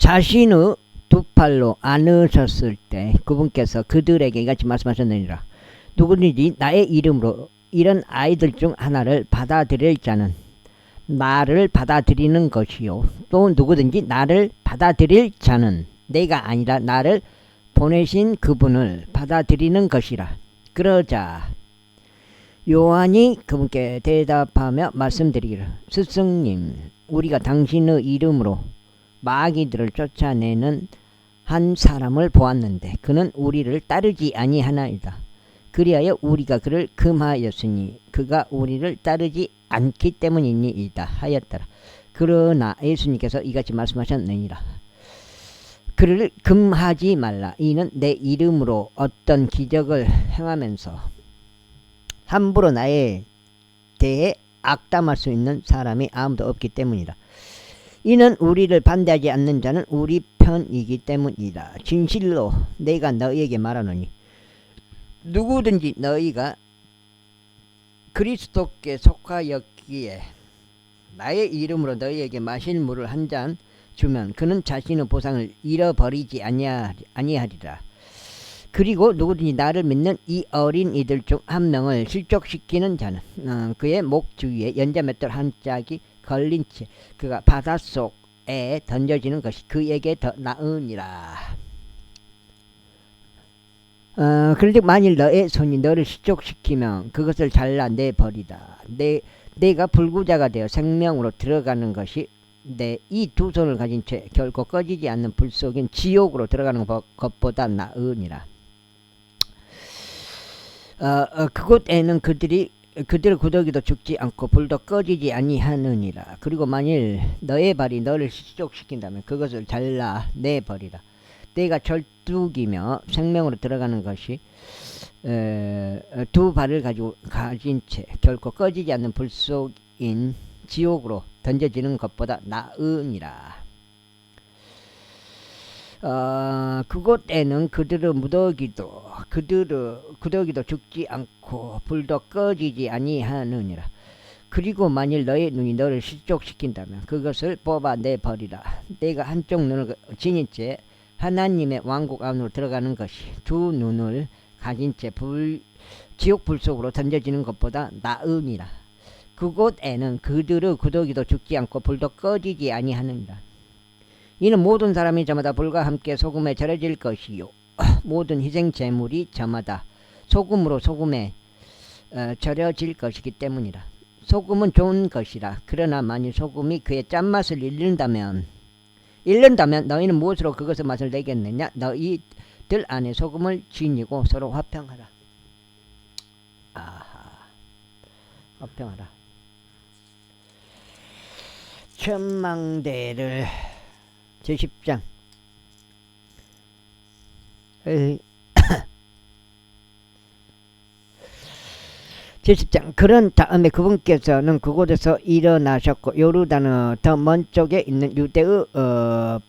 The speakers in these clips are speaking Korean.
자신의 두 팔로 안으셨을 때 그분께서 그들에게 이같이 말씀하셨느니라. 누구든지 나의 이름으로 이런 아이들 중 하나를 받아들일 자는 나를 받아들이는 것이요, 또 누구든지 나를 받아들일 자는 내가 아니라 나를 보내신 그분을 받아들이는 것이라. 그러자 요한이 그분께 대답하며 말씀드리기를, 스승님, 우리가 당신의 이름으로 마귀들을 쫓아내는 한 사람을 보았는데 그는 우리를 따르지 아니하나이다. 그리하여 우리가 그를 금하였으니 그가 우리를 따르지 않기 때문이니이다 하였더라. 그러나 예수님께서 이같이 말씀하셨느니라. 그를 금하지 말라. 이는 내 이름으로 어떤 기적을 행하면서 함부로 나에 대해 악담할 수 있는 사람이 아무도 없기 때문이다. 이는 우리를 반대하지 않는 자는 우리 편이기 때문이다. 진실로 내가 너희에게 말하노니 누구든지 너희가 그리스도께 속하였기에 나의 이름으로 너희에게 마실 물을 한 잔 주면 그는 자신의 보상을 잃어버리지 아니하리라. 그리고 누구든지 나를 믿는 이 어린 이들 중 한 명을 실족시키는 자는 그의 목 주위에 연자맷돌 한 짝이 걸린 채 그가 바닷속에 던져지는 것이 그에게 더 나으니라. 그런데 만일 너의 손이 너를 실족시키면 그것을 잘라 내버리다. 내가 불구자가 되어 생명으로 들어가는 것이 이 두 손을 가진 채 결코 꺼지지 않는 불 속인 지옥으로 들어가는 것보다 나으니라. 그곳에는 그들의 구더기도 죽지 않고 불도 꺼지지 아니하느니라. 그리고 만일 너의 발이 너를 실족시킨다면 그것을 잘라 내버리라. 때가 절뚝이며 생명으로 들어가는 것이 두 발을 가진 채 결코 꺼지지 않는 불 속인 지옥으로 던져지는 것보다 나으니라. 그곳에는 그들의 구더기도 죽지 않고 불도 꺼지지 아니하느니라. 그리고 만일 너의 눈이 너를 실족시킨다면 그것을 뽑아내버리라. 내가 한쪽 눈을 지닌 채 하나님의 왕국 안으로 들어가는 것이 두 눈을 가진 채 지옥 불 속으로 던져지는 것보다 나으니라. 그곳에는 그들의 구더기도 죽지 않고 불도 꺼지지 아니하느니라. 이는 모든 사람이 저마다 불과 함께 소금에 절여질 것이요, 모든 희생 제물이 저마다 소금으로 소금에 절여질 것이기 때문이라. 소금은 좋은 것이라. 그러나 만일 소금이 그의 짠맛을 잃는다면 너희는 무엇으로 그것의 맛을 내겠느냐? 너희들 안에 소금을 지니고 서로 화평하라. 화평하라. 천망대를 제10장 제10장 그런 다음에 그분께서는 그곳에서 일어나셨고 요르단의 더 먼 쪽에 있는 유대의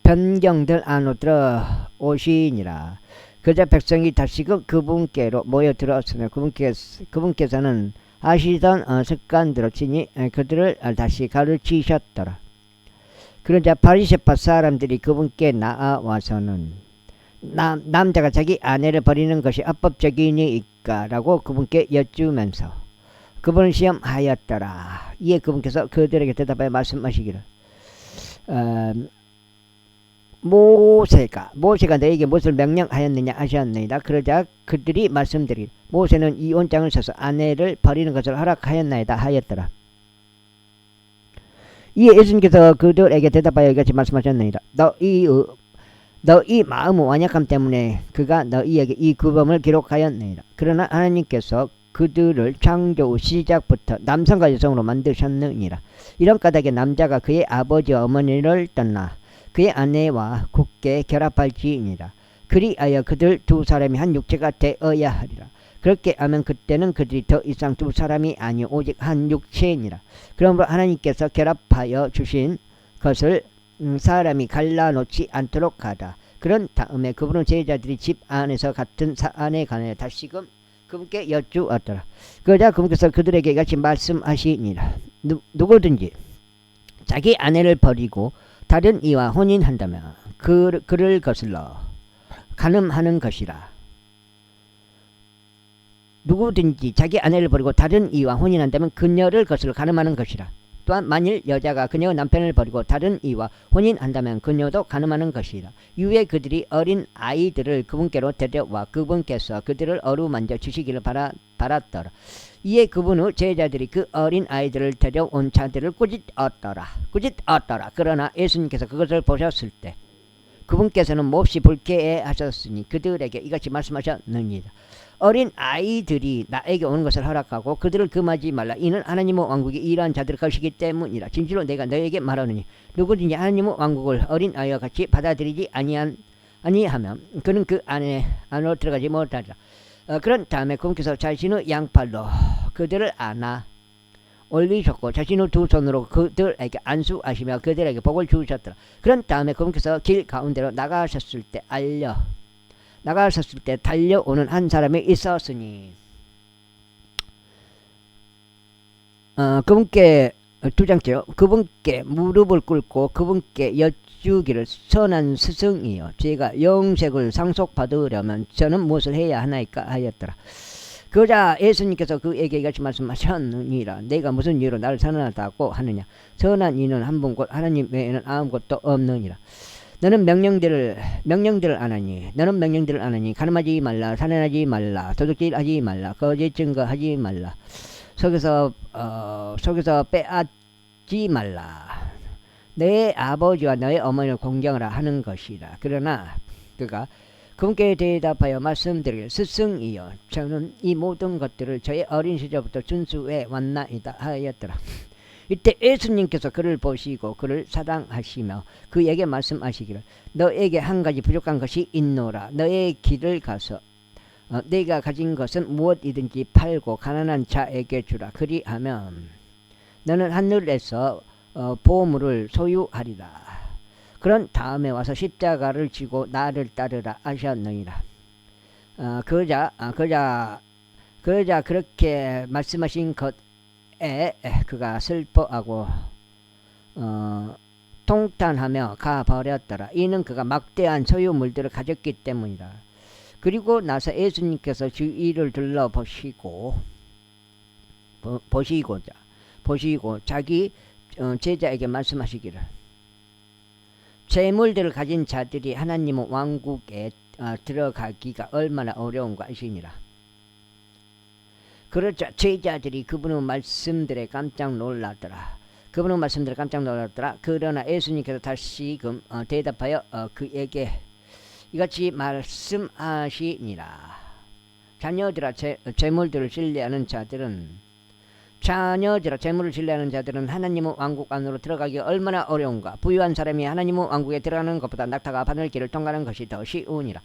변경들 안으로 들어오시니라. 그자 백성이 다시금 그분께로 모여들었으며 그분께서는 하시던 습관대로 친히 그들을 다시 가르치셨더라. 그러자 바리새파 사람들이 그분께 나와서는 남자가 자기 아내를 버리는 것이 합법적이니까 라고 그분께 여쭈면서 그분을 시험하였더라. 이에 그분께서 그들에게 대답하여 말씀하시기를, 모세가 너에게 무엇을 명령하였느냐 하셨느니라. 그러자 그들이 말씀드리기를, 모세는 이혼장을 써서 아내를 버리는 것을 허락하였나이다 하였더라. 이에 예수님께서 그들에게 대답하여 이같이 말씀하셨느니라. 너희 마음의 완약함 때문에 그가 너희에게 이 규범을 기록하였느니라. 그러나 하나님께서 그들을 창조 시작부터 남성과 여성으로 만드셨느니라. 이런 까닭에 남자가 그의 아버지와 어머니를 떠나 그의 아내와 굳게 결합할지니라. 그리하여 그들 두 사람이 한 육체가 되어야 하리라. 그렇게 하면 그때는 그들이 더 이상 두 사람이 아니요 오직 한 육체니라. 그러므로 하나님께서 결합하여 주신 것을 사람이 갈라놓지 않도록 하다. 그런 다음에 그분은 제자들이 집 안에서 같은 사안에 관하여 다시금 그분께 여쭈었더라. 그러자 그분께서 그들에게 같이 말씀하시니라. 누구든지 자기 아내를 버리고 다른 이와 혼인한다면 그를 거슬러 간음하는 것이라. 누구든지 자기 아내를 버리고 다른 이와 혼인한다면 그녀를 거슬러 간음하는 것이라. 또한 만일 여자가 그녀의 남편을 버리고 다른 이와 혼인한다면 그녀도 간음하는 것이라. 이후에 그들이 어린 아이들을 그분께로 데려와 그분께서 그들을 어루만져 주시기를 바랐더라. 이에 그분 후 제자들이 그 어린 아이들을 데려온 자들을 꾸짖었더라. 그러나 예수님께서 그것을 보셨을 때 그분께서는 몹시 불쾌해하셨으니 그들에게 이같이 말씀하셨느니라. 어린 아이들이 나에게 오는 것을 허락하고 그들을 금하지 말라. 이는 하나님의 왕국이 이러한 자들의 것이기 때문이라. 진실로 내가 너에게 말하노니 누구든지 하나님의 왕국을 어린 아이와 같이 받아들이지 아니하면 그는 그 안으로 들어가지 못하리라. 그런 다음에 그분께서 자신의 양팔로 그들을 안아 올리셨고 자신의 두 손으로 그들에게 안수하시며 그들에게 복을 주셨더라. 그런 다음에 그분께서 길 가운데로 나가셨을 때 달려오는 한 사람이 있었으니 그분께 두 장째요. 그분께 무릎을 꿇고 그분께 여쭈기를 선한 스승이여 제가 영생을 상속받으려면 저는 무엇을 해야 하나이까 하였더라. 그러자 예수님께서 그에게 이같이 말씀하셨느니라. 내가 무슨 이유로 나를 선하다고 하느냐. 선한 이는 한 분 곧 하나님 외에는 아무것도 없느니라. 너는 명령들을 아나니 간음하지 말라, 살인하지 말라, 도둑질하지 말라, 거짓 증거하지 말라, 속에서 빼앗지 말라, 내 아버지와 너의 어머니를 공경하라 하는 것이라. 그러나 그가 그분께 대답하여 말씀드리길 스승이여 저는 이 모든 것들을 저의 어린 시절부터 준수해 왔나이다 하였더라. 이때 예수님께서 그를 보시고 그를 사랑하시며 그에게 말씀하시기를 너에게 한 가지 부족한 것이 있노라. 너의 길을 가서 네가 가진 것은 무엇이든지 팔고 가난한 자에게 주라. 그리하면 너는 하늘에서 보물을 소유하리라. 그런 다음에 와서 십자가를 지고 나를 따르라 하셨느니라. 그러자 그렇게 말씀하신 것에 그가 슬퍼하고 통탄하며 가버렸더라. 이는 그가 막대한 소유물들을 가졌기 때문이다. 그리고 나서 예수님께서 주위를 둘러보시고 자기 제자에게 말씀하시기를 재물들을 가진 자들이 하나님의 왕국에 들어가기가 얼마나 어려운가 하시니라. 그러자 제자들이 그분의 말씀들에 깜짝 놀랐더라. 그러나 예수님께서 다시금 대답하여 그에게 이같이 말씀하시니라. 자녀들아 재물을 신뢰하는 자들은 하나님의 왕국 안으로 들어가기가 얼마나 어려운가. 부유한 사람이 하나님의 왕국에 들어가는 것보다 낙타가 바늘길을 통과하는 것이 더 쉬우니라.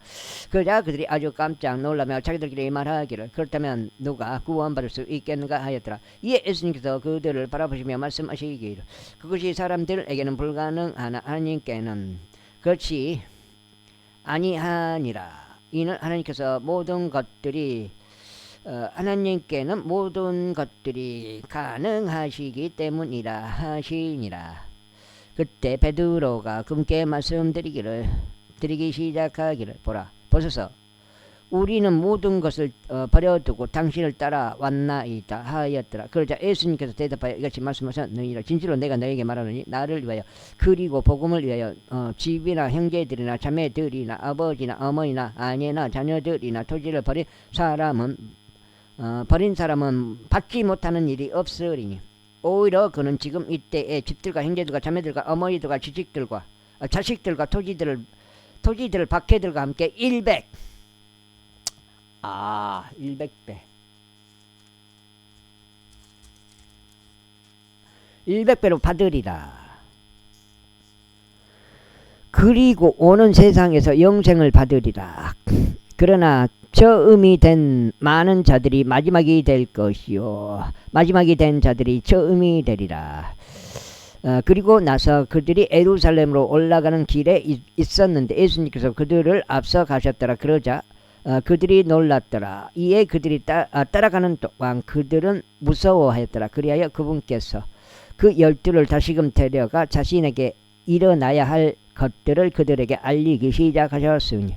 그러자 그들이 아주 깜짝 놀라며 자기들끼리 말하기를 그렇다면 누가 구원받을 수 있겠는가 하였더라. 이에 예수님께서 그들을 바라보시며 말씀하시기를 그것이 사람들에게는 불가능하나 하나님께는 그렇지 아니하니라. 이는 하나님께는 모든 것들이 가능하시기 때문이라 하시니라. 그때 베드로가 그분께 드리기 시작하기를 보소서 우리는 모든 것을 버려두고 당신을 따라왔나이다 하였더라. 그러자 예수님께서 대답하여 이같이 말씀하셨느니라. 진실로 내가 너에게 말하노니 나를 위하여 그리고 복음을 위하여 집이나 형제들이나 자매들이나 아버지나 어머니나 아내나 자녀들이나 토지를 버린 사람은 받지 못하는 일이 없으리니 오히려 그는 지금 이때에 집들과 형제들과 자매들과 어머니들과 자식들과 토지들을 박해들과 함께 100배로 받으리라. 그리고 오는 세상에서 영생을 받으리라. 그러나 처음이 된 많은 자들이 마지막이 될 것이요 마지막이 된 자들이 처음이 되리라. 그리고 나서 그들이 예루살렘으로 올라가는 길에 있었는데 예수님께서 그들을 앞서 가셨더라. 그러자 그들이 놀랐더라. 이에 그들이 따라가는 동안 그들은 무서워하였더라. 그리하여 그분께서 그 12를 다시금 데려가 자신에게 일어나야 할 것들을 그들에게 알리기 시작하셨으니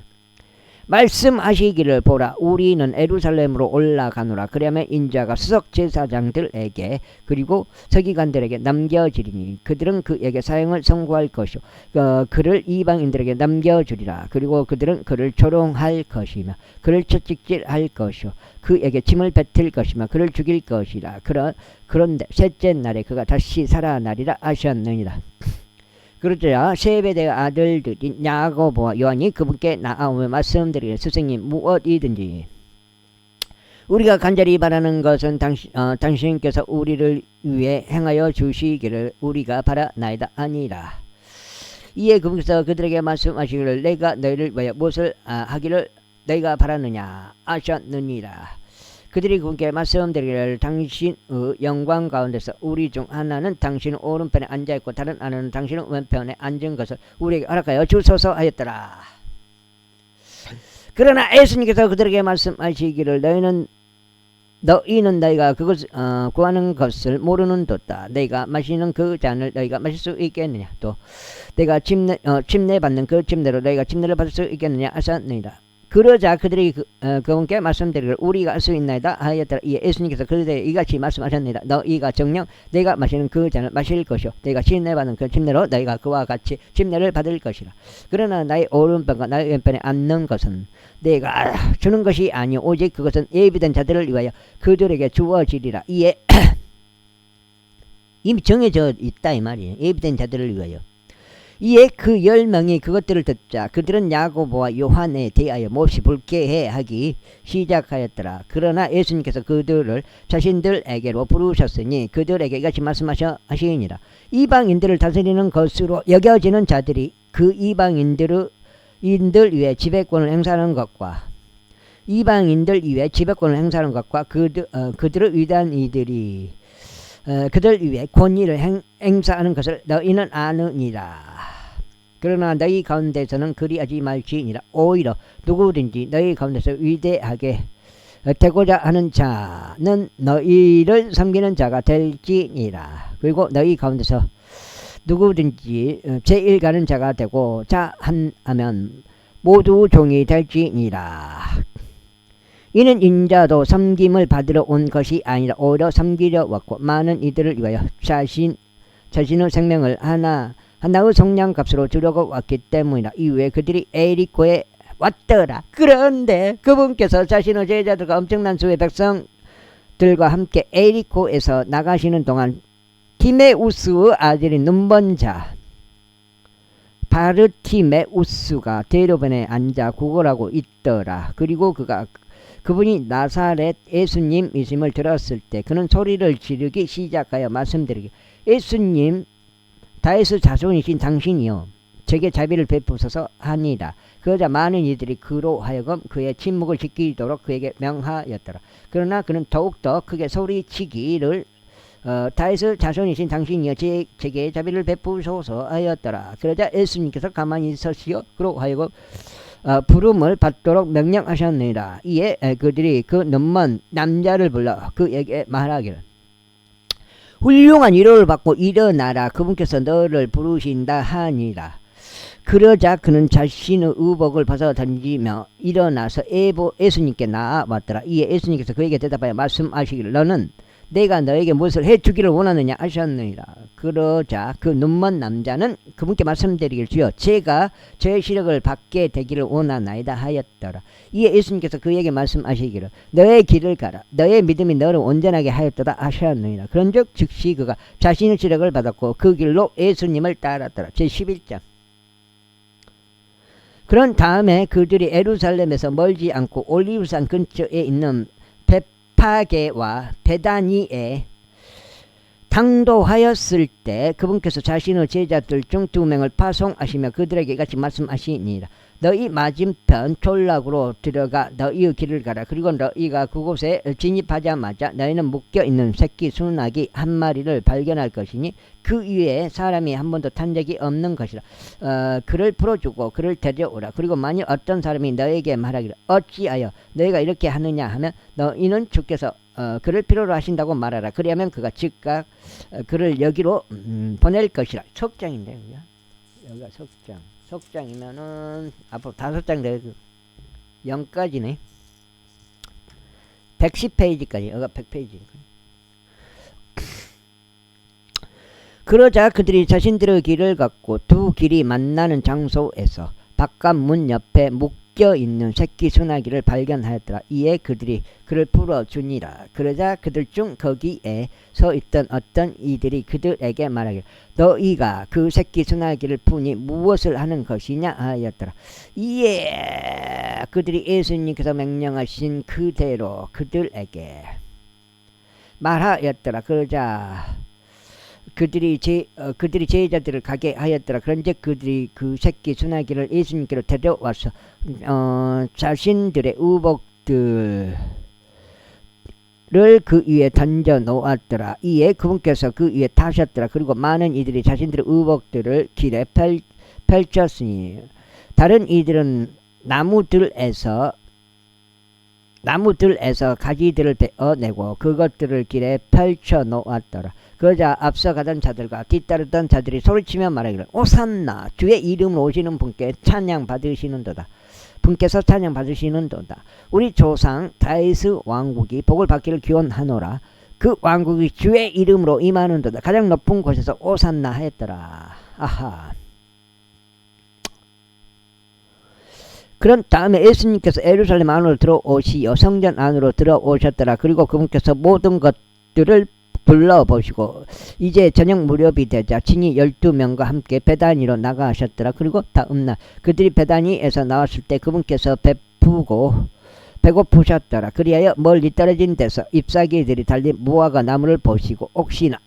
말씀하시기를 보라 우리는 예루살렘으로 올라가노라 그러면 인자가 수석 제사장들에게 그리고 서기관들에게 남겨지리니 그들은 그에게 사형을 선고할 것이요 그를 이방인들에게 남겨주리라 그리고 그들은 그를 조롱할 것이며 그를 채찍질할 것이요 그에게 침을 뱉을 것이며 그를 죽일 것이라 그런데 셋째 날에 그가 다시 살아나리라 하셨느니라. 그러자 세베대의 아들들인 야고보와 요한이 그분께 나아오며 말씀드리기를 스승님 무엇이든지 우리가 간절히 바라는 것은 당신께서 우리를 위해 행하여 주시기를 우리가 바라나이다 아니라. 이에 그분께서 그들에게 말씀하시기를 내가 너희를 위하여 무엇을 하기를 너희가 바라느냐 하셨느니라. 그들이 그분께 말씀드리기를 당신의 영광 가운데서 우리 중 하나는 당신의 오른편에 앉아있고 다른 하나는 당신의 왼편에 앉은 것을 우리에게 허락하여 주소서 하였더라. 그러나 예수님께서 그들에게 말씀하시기를 너희는 너희가 그것 구하는 것을 모르는 도다. 너희가 마시는 그 잔을 너희가 마실 수 있겠느냐. 또 내가 침례 받는 그 침례로 너희가 침례를 받을 수 있겠느냐 하셨느니라. 그러자 그들이 그분께 말씀드리기를 우리가 알 수 있나이다 하였더라. 이에 예수님께서 그들에게 이같이 말씀하셨느니라. 너희가 정녕 내가 마시는 그 잔을 마실 것이요 내가 침례받는 그 침례로 너희가 그와 같이 침례를 받을 것이라. 그러나 나의 오른편과 나의 왼편에 앉는 것은 내가 주는 것이 아니요 오직 그것은 예비된 자들을 위하여 그들에게 주어지리라. 이에 이미 정해져 있다 이 말이에요. 예비된 자들을 위하여. 이에 그 10명이 그것들을 듣자 그들은 야고보와 요한에 대하여 몹시 불쾌해하기 시작하였더라. 그러나 예수님께서 그들을 자신들에게로 부르셨으니 그들에게 이같이 말씀하시니라. 이방인들을 다스리는 것으로 여겨지는 자들이 그 이방인들 위에 지배권을 행사하는 것과 이방인들 위에 지배권을 행사하는 것과 그들을 위대한 이들이 그들 위에 권위를 행사하는 것을 너희는 아느니라. 그러나 너희 가운데서는 그리하지 말지니라. 오히려 누구든지 너희 가운데서 위대하게 되고자 하는 자는 너희를 섬기는 자가 될지니라. 그리고 너희 가운데서 누구든지 제일 가는 자가 되고자 하면 모두 종이 될지니라. 이는 인자도 섬김을 받으러 온 것이 아니라 오히려 섬기려 왔고 많은 이들을 위하여 자신의 생명을 하나의 속량값으로 주려고 왔기 때문이라. 이후에 그들이 에리코에 왔더라. 그런데 그분께서 자신의 제자들과 엄청난 수의 백성들과 함께 에리코에서 나가시는 동안 티메우스의 아들인 눈먼 자 바르티메우스가 대로변에 앉아 구걸하고 있더라. 그리고 그분이 나사렛 예수님이심을 들었을 때 그는 소리를 지르기 시작하여 말씀드리기 예수님 다윗의 자손이신 당신이여 제게 자비를 베푸소서 하니라. 그러자 많은 이들이 그로 하여금 그의 침묵을 지키도록 그에게 명하였더라. 그러나 그는 더욱더 크게 소리치기를 다윗의 자손이신 당신이여 제게 자비를 베푸소서 하였더라. 그러자 예수님께서 가만히 서시어 그로 하여금 부름을 받도록 명령하셨느니라. 이에 그들이 그 눈먼 남자를 불러 그에게 말하기를 훌륭한 위로를 받고 일어나라. 그분께서 너를 부르신다 하니라. 그러자 그는 자신의 의복을 벗어 던지며 일어나서 예수님께 나아왔더라. 이에 예수님께서 그에게 대답하여 말씀하시기를 너는 내가 너에게 무엇을 해주기를 원하느냐 하셨느니라. 그러자 그 눈먼 남자는 그분께 말씀드리기를 주여 제가 저의 시력을 받게 되기를 원하나이다 하였더라. 이에 예수님께서 그에게 말씀하시기를 너의 길을 가라. 너의 믿음이 너를 온전하게 하였도다 하셨느니라. 그런즉 즉시 그가 자신의 시력을 받았고 그 길로 예수님을 따랐더라. 제11장. 그런 다음에 그들이 예루살렘에서 멀지 않고 올리브산 근처에 있는 베파게와 베다니에 당도하였을 때 그분께서 자신의 제자들 중 2명을 파송하시며 그들에게 같이 말씀하시니라. 너희 맞은편 졸락으로 들어가 너희의 길을 가라. 그리고 너희가 그곳에 진입하자마자 너희는 묶여있는 새끼 수나기 한 마리를 발견할 것이니 그 위에 사람이 한 번도 탄 적이 없는 것이라. 그를 풀어주고 그를 데려오라. 그리고 만일 어떤 사람이 너에게 말하기를 어찌하여 너희가 이렇게 하느냐 하면 너희는 주께서 그를 필요로 하신다고 말하라. 그리하면 그가 즉각 그를 여기로 보낼 것이라. 속장인데요. 여기가 석장. 석장이면은 앞으로 5장 되고 0까지네. 110페이지까지. 여기가 100페이지. 그러자 그들이 자신들의 길을 갖고 두 길이 만나는 장소에서 바깥 문 옆에 묶여있는 새끼 소나기를 발견하였더라. 이에 그들이 그를 풀어주니라. 그러자 그들 중 거기에 서 있던 어떤 이들이 그들에게 말하기를 너희가 그 새끼 소나기를 푸니 무엇을 하는 것이냐 하였더라. 이에 그들이 예수님께서 명령하신 그대로 그들에게 말하였더라. 그러자 그들이 제자들을 가게 하였더라. 그런즉 그들이 그 새끼 소나기를 예수님께로 데려와서 자신들의 의복들을 그 위에 던져 놓았더라. 이에 그분께서 그 위에 타셨더라. 그리고 많은 이들이 자신들의 의복들을 길에 펼쳤으니 다른 이들은 나무들에서 가지들을 베어내고 그것들을 길에 펼쳐 놓았더라. 그러자 앞서 가던 자들과 뒤따르던 자들이 소리치며 말하기를 오산나 주의 이름으로 오시는 분께 찬양 받으시는도다. 분께서 찬양 받으시는도다. 우리 조상 다윗의 왕국이 복을 받기를 기원하노라. 그 왕국이 주의 이름으로 임하는도다. 가장 높은 곳에서 오산나 했더라. 아하. 그런 다음에 예수님께서 예루살렘 안으로 들어오시어 성전 안으로 들어오셨더라. 그리고 그분께서 모든 것들을 둘러보시고 이제 저녁 무렵이 되자 친히 12명과 함께 베다니로 나가셨더라. 그리고 다음날 그들이 베다니에서 나왔을 때 그분께서 배고프셨더라. 그리하여 멀리 떨어진 데서 잎사귀들이 달린 무화과 나무를 보시고 혹시나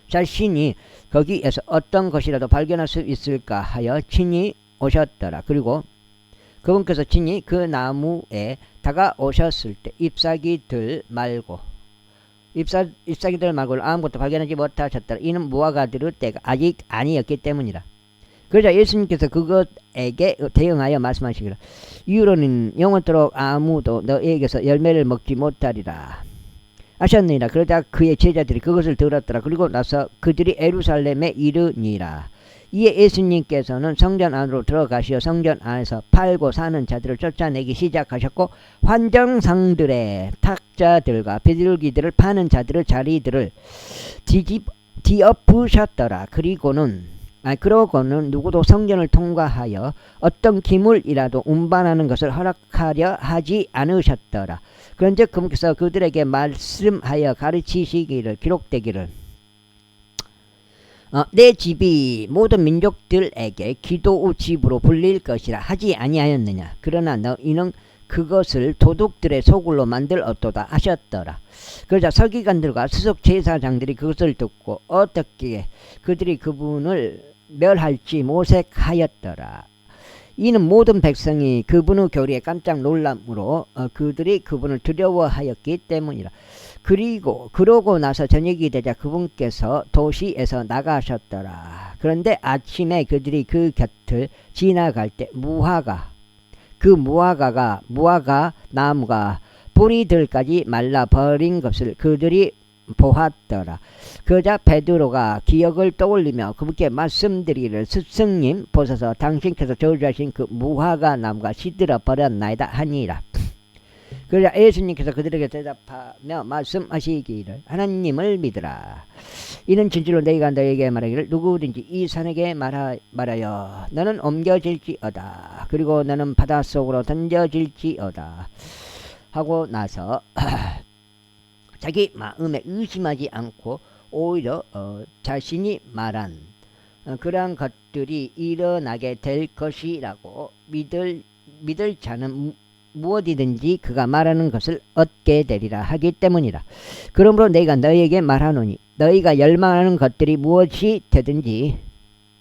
자신이 거기에서 어떤 것이라도 발견할 수 있을까 하여 친히 오셨더라. 그리고 그분께서 친히 그 나무에 다가오셨을 때 잎사귀들 말고 아무것도 발견하지 못하셨더라. 이는 무화과들의 때가 아직 아니었기 때문이라. 그러자 예수님께서 그것에게 대응하여 말씀하시기를 이후로는 영원토록 아무도 너에게서 열매를 먹지 못하리라 하셨느니라. 그러자 그의 제자들이 그것을 들었더라. 그리고 나서 그들이 예루살렘에 이르니라. 이에 예수님께서는 성전 안으로 들어가시어 성전 안에서 팔고 사는 자들을 쫓아내기 시작하셨고 환정상들의 탁자들과 비둘기들을 파는 자들의 자리들을 뒤엎으셨더라. 그러고는 누구도 성전을 통과하여 어떤 기물이라도 운반하는 것을 허락하려 하지 않으셨더라. 그런즉 그분께서 그들에게 말씀하여 가르치시기를 기록되기를 내 집이 모든 민족들에게 기도의 집으로 불릴 것이라 하지 아니하였느냐. 그러나 너희는 그것을 도둑들의 소굴로 만들었도다 하셨더라. 그러자 서기관들과 수석 제사장들이 그것을 듣고 어떻게 그들이 그분을 멸할지 모색하였더라. 이는 모든 백성이 그분의 교리에 깜짝 놀람으로 그들이 그분을 두려워하였기 때문이라. 그러고 나서 저녁이 되자 그분께서 도시에서 나가셨더라. 그런데 아침에 그들이 그 곁을 지나갈 때 무화과 나무가 뿌리들까지 말라버린 것을 그들이 보았더라. 그러자 베드로가 기억을 떠올리며 그분께 말씀드리기를 스승님 보소서 당신께서 저주하신 그 무화과 나무가 시들어 버렸나이다 하니라. 그러자 예수님께서 그들에게 대답하며 말씀하시기를 하나님을 믿으라. 이는 진실로 내가 너에게 말하기를 누구든지 이 산에게 말하여 너는 옮겨질지어다. 그리고 너는 바닷속으로 던져질지어다. 하고 나서 자기 마음에 의심하지 않고 오히려 자신이 말한 그러한 것들이 일어나게 될 것이라고 믿을 자는 무엇이든지 그가 말하는 것을 얻게 되리라 하기 때문이라. 그러므로 내가 너희에게 말하노니 너희가 열망하는 것들이 무엇이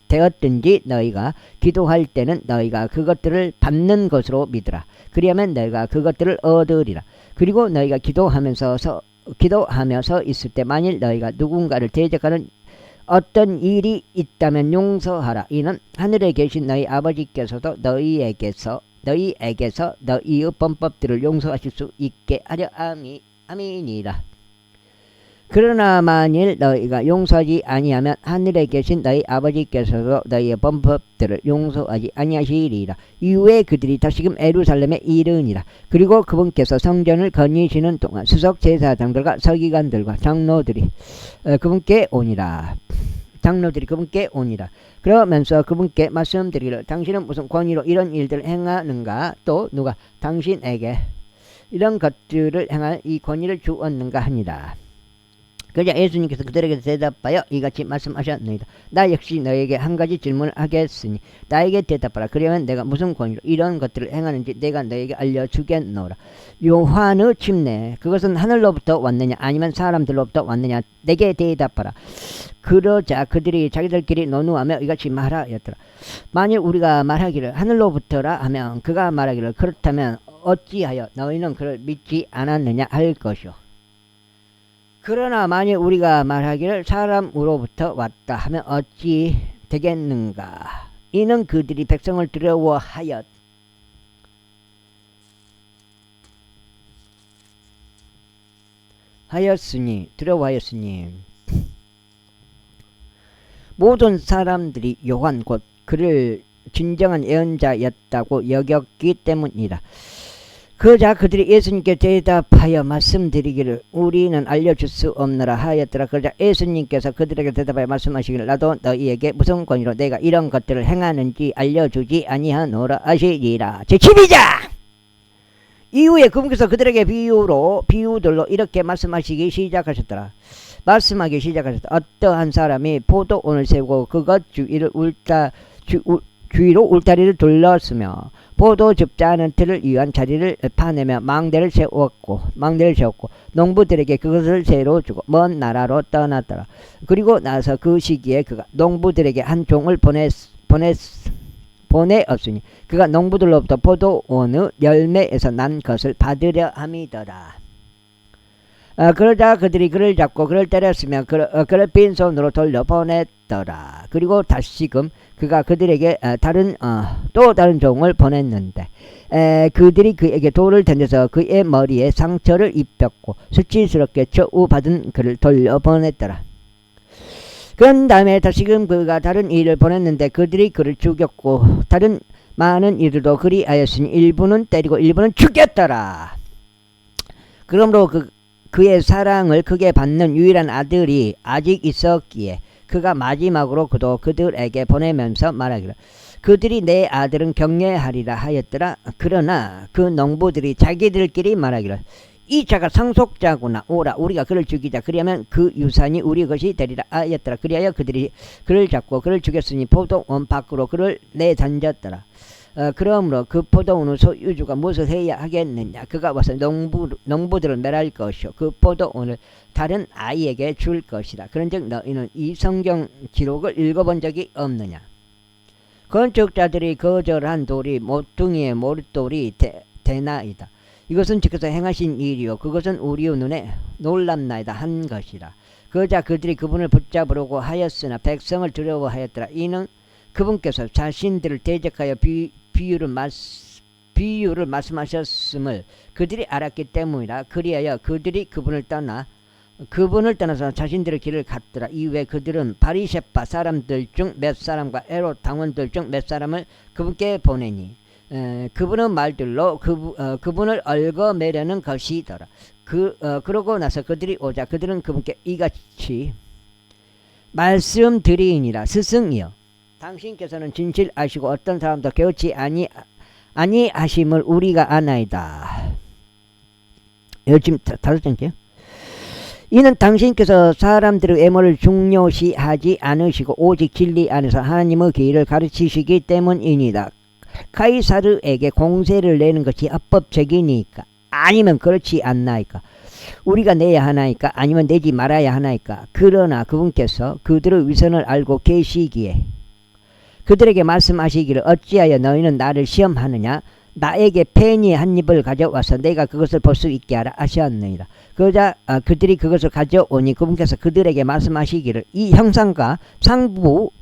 되었든지 너희가 기도할 때는 너희가 그것들을 받는 것으로 믿으라. 그리하면 너희가 그것들을 얻으리라. 그리고 너희가 기도하면서 있을 때 만일 너희가 누군가를 대적하는 어떤 일이 있다면 용서하라. 이는 하늘에 계신 너희 아버지께서도 너희에게서 너희의 범법들을 용서하실 수 있게 하려 아미니라. 그러나 만일 너희가 용서하지 아니하면 하늘에 계신 너희 아버지께서도 너희의 범법들을 용서하지 아니하시리라. 이후에 그들이 다시금 예루살렘에 이르니라. 그리고 그분께서 성전을 거니시는 동안 수석 제사장들과 서기관들과 장로들이 그분께 오니라. 장로들이 그분께 오니라. 그러면서 그분께 말씀드리기를 당신은 무슨 권위로 이런 일들을 행하는가? 또 누가 당신에게 이런 것들을 행할 이 권위를 주었는가 하니라. 그러자 예수님께서 그들에게 대답하여 이같이 말씀하셨느니라. 나 역시 너에게 한 가지 질문을 하겠으니 나에게 대답하라. 그러면 내가 무슨 권위로 이런 것들을 행하는지 내가 너에게 알려주겠노라. 요한의 침례 그것은 하늘로부터 왔느냐 아니면 사람들로부터 왔느냐 내게 대답하라. 그러자 그들이 자기들끼리 논의하며 이같이 말하였더라. 만일 우리가 말하기를 하늘로부터라 하면 그가 말하기를 그렇다면 어찌하여 너희는 그를 믿지 않았느냐 할 것이요. 그러나 만일 우리가 말하기를 사람으로부터 왔다 하면 어찌 되겠는가. 이는 그들이 백성을 두려워하였으니 모든 사람들이 요한 곧 그를 진정한 예언자였다고 여겼기 때문이다. 그러자 그들이 예수님께 대답하여 말씀드리기를 우리는 알려줄 수 없느라 하였더라. 그러자 예수님께서 그들에게 대답하여 말씀하시기를 나도 너희에게 무슨 권위로 내가 이런 것들을 행하는지 알려주지 아니하노라 하시니라. 제12장 이후에 그분께서 그들에게 비유들로 이렇게 말씀하기 시작하셨다. 어떠한 사람이 포도원을 세우고 그것 주위로 울타리를 둘렀으며 포도 줍자는 틀을 위한 자리를 파내며 망대를 세웠고 농부들에게 그것을 새로 주고 먼 나라로 떠났더라. 그리고 나서 그 시기에 그가 농부들에게 한 종을 보내었으니 그가 농부들로부터 포도원의 열매에서 난 것을 받으려 함이더라. 그러자 그들이 그를 잡고 그를 때렸으며 그를 빈손으로 돌려보냈더라. 그리고 다시금 그가 그들에게 또 다른 종을 보냈는데 그들이 그에게 돌을 던져서 그의 머리에 상처를 입혔고 수치스럽게 처우받은 그를 돌려보냈더라. 그런 다음에 다시금 그가 다른 이를 보냈는데 그들이 그를 죽였고 다른 많은 이들도 그리하였으니 일부는 때리고 일부는 죽였더라. 그러므로 그의 사랑을 크게 받는 유일한 아들이 아직 있었기에 그가 마지막으로 그들에게 보내면서 말하기를 그들이 내 아들은 경외하리라 하였더라. 그러나 그 농부들이 자기들끼리 말하기를 이 자가 상속자구나. 오라 우리가 그를 죽이자. 그리하면 그 유산이 우리 것이 되리라 하였더라. 그리하여 그들이 그를 잡고 그를 죽였으니 포도원 밖으로 그를 내던졌더라. 그러므로 그 포도원의 소유주가 무엇을 해야 하겠느냐. 그가 와서 농부들을 멸할 것이요 그 포도원을 다른 아이에게 줄 것이다. 그런즉 너희는 이 성경 기록을 읽어본 적이 없느냐. 건축자들이 거절한 돌이 모퉁이의 모릇돌이 되나이다. 이것은 주께서 행하신 일이요 그것은 우리의 눈에 놀랍나이다 한 것이라. 그러자 그들이 그분을 붙잡으려고 하였으나 백성을 두려워하였더라. 이는 그분께서 자신들을 대적하여 비유를 말씀하셨음을 그들이 알았기 때문이라. 그리하여 그들이 그분을 떠나서 자신들의 길을 갔더라. 이후에 그들은 바리새파 사람들 중 몇 사람과 헤롯 당원들 중 몇 사람을 그분께 보내니 그분의 말들로 그분을 얽어매려는 것이더라. 그러고 나서 그들이 오자 그들은 그분께 이같이 말씀드리니라. 스승이여 당신께서는 진실 아시고 어떤 사람도 깨우치 아니하심을 우리가 아나이다. 요즘 다섯 번째. 이는 당신께서 사람들의 애모를 중요시하지 않으시고 오직 진리 안에서 하나님의 길을 가르치시기 때문이니다. 카이사르에게 공세를 내는 것이 합법적이니까 아니면 그렇지 않나이까. 우리가 내야 하나이까 아니면 내지 말아야 하나이까. 그러나 그분께서 그들의 위선을 알고 계시기에 그들에게 말씀하시기를 어찌하여 너희는 나를 시험하느냐. 나에게 펜이 한 입을 가져와서 내가 그것을 볼 수 있게 하라 하셨느니라. 그러자 그들이 그것을 가져오니 그분께서 그들에게 말씀하시기를 이 형상과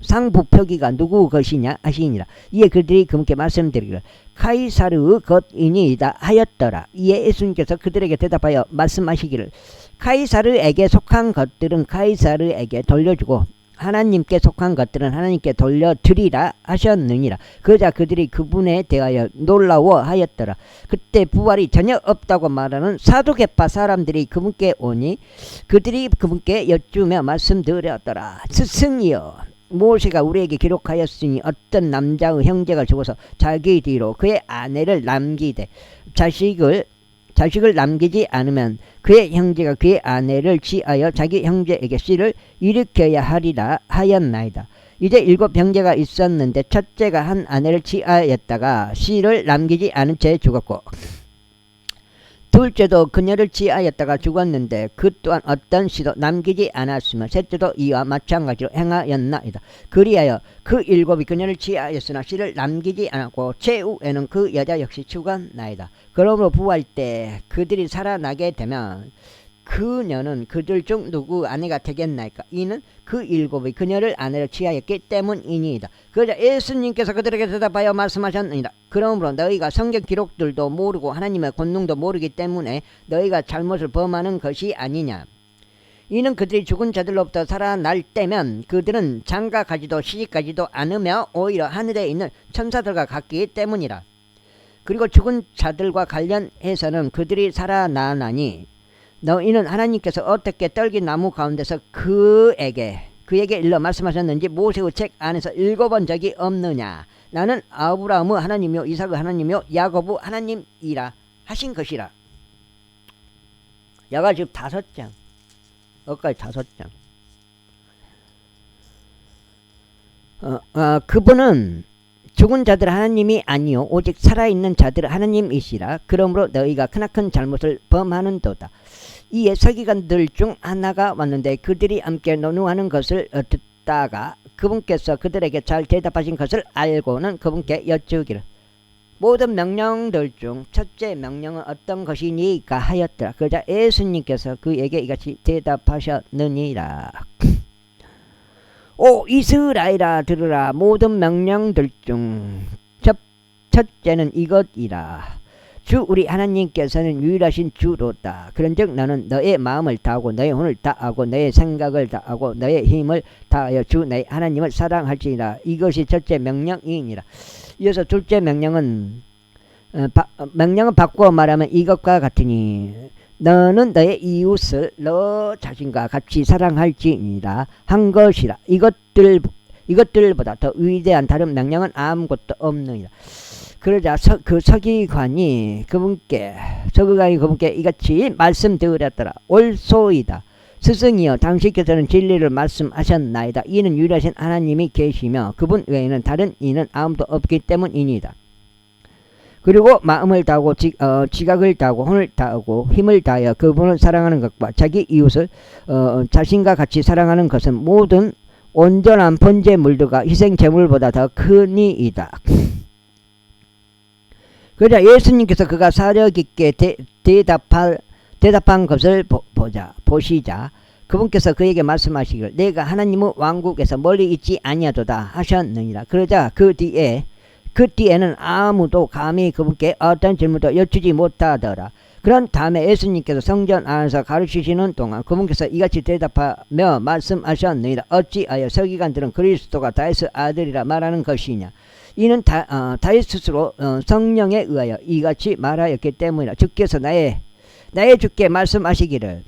상부표기가 누구 것이냐 하시니라. 이에 그들이 그분께 말씀드리기를 카이사르의 것이니이다 하였더라. 이에 예수님께서 그들에게 대답하여 말씀하시기를 카이사르에게 속한 것들은 카이사르에게 돌려주고 하나님께 속한 것들은 하나님께 돌려드리라 하셨느니라. 그러자 그들이 그분에 대하여 놀라워하였더라. 그때 부활이 전혀 없다고 말하는 사두개파 사람들이 그분께 오니 그들이 그분께 여쭈며 말씀드렸더라. 스승이여, 모세가 우리에게 기록하였으니 어떤 남자의 형제가 죽어서 자기 뒤로 그의 아내를 남기되 자식을 남기지 않으면 그의 형제가 그의 아내를 취하여 자기 형제에게 씨를 일으켜야 하리라 하였나이다. 이제 7 형제가 있었는데 첫째가 한 아내를 취하였다가 씨를 남기지 않은 채 죽었고 둘째도 그녀를 취하였다가 죽었는데 그 또한 어떤 씨도 남기지 않았으며 셋째도 이와 마찬가지로 행하였나이다. 그리하여 그 7이 그녀를 취하였으나 씨를 남기지 않았고 최후에는 그 여자 역시 죽었나이다. 그러므로 부활 때 그들이 살아나게 되면 그녀는 그들 중 누구 아내가 되겠나이까? 이는 그 7이 그녀를 아내로 취하였기 때문이니이다. 그러자 예수님께서 그들에게 대답하여 말씀하셨느니라. 그러므로 너희가 성경 기록들도 모르고 하나님의 권능도 모르기 때문에 너희가 잘못을 범하는 것이 아니냐. 이는 그들이 죽은 자들로부터 살아날 때면 그들은 장가가지도 시집가지도 않으며 오히려 하늘에 있는 천사들과 같기 때문이라. 그리고 죽은 자들과 관련해서는 그들이 살아나나니 너희는 하나님께서 어떻게 떨기나무 가운데서 그에게 일러 말씀하셨는지 모세의 책 안에서 읽어본 적이 없느냐. 나는 아브라함의 하나님이요 이삭의 하나님이요 야곱의 하나님이라 하신 것이라. 여가 지금 5장, 여기까지 5장. 그분은 죽은 자들 하나님이 아니요 오직 살아있는 자들 하나님이시라. 그러므로 너희가 크나큰 잘못을 범하는도다. 이에 서기관들 중 하나가 왔는데 그들이 함께 논의하는 것을 듣다가 그분께서 그들에게 잘 대답하신 것을 알고는 그분께 여쭈기를 모든 명령들 중 첫째 명령은 어떤 것이니까 하였더라. 그러자 예수님께서 그에게 이같이 대답하셨느니라. 오 이스라엘아 들으라. 모든 명령들 중 첫째는 이것이라. 주 우리 하나님께서는 유일하신 주로다. 그런즉 너는 너의 마음을 다하고 너의 혼을 다하고 너의 생각을 다하고 너의 힘을 다하여 주 내 하나님을 사랑할지니라. 이것이 첫째 명령이니라. 이어서 둘째 명령은 바꾸어 말하면 이것과 같으니 너는 너의 이웃을 너 자신과 같이 사랑할지니라 한 것이라. 이것들보다 더 위대한 다른 명령은 아무것도 없느니라. 그러자 그 서기관이 그분께 이같이 말씀드렸더라. 옳소이다. 스승이여 당신께서는 진리를 말씀하셨나이다. 이는 유일하신 하나님이 계시며 그분 외에는 다른 이는 아무도 없기 때문이니이다. 그리고 마음을 다하고 지각을 다하고 혼을 다하고 힘을 다하여 그분을 사랑하는 것과 자기 이웃을 자신과 같이 사랑하는 것은 모든 온전한 번제물들과 희생 제물보다 더 크니이다. 그러자 예수님께서 그가 사려 깊게 대답한 것을 보시자 그분께서 그에게 말씀하시기를 내가 하나님의 왕국에서 멀리 있지 아니하도다 하셨느니라. 그러자 그 뒤에는 아무도 감히 그분께 어떤 질문도 여쭈지 못하더라. 그런 다음에 예수님께서 성전 안에서 가르치시는 동안 그분께서 이같이 대답하며 말씀하셨느니라. 어찌하여 서기관들은 그리스도가 다윗의 아들이라 말하는 것이냐. 이는 다윗 스스로 성령에 의하여 이같이 말하였기 때문이라. 주께서 나의 주께 말씀하시기를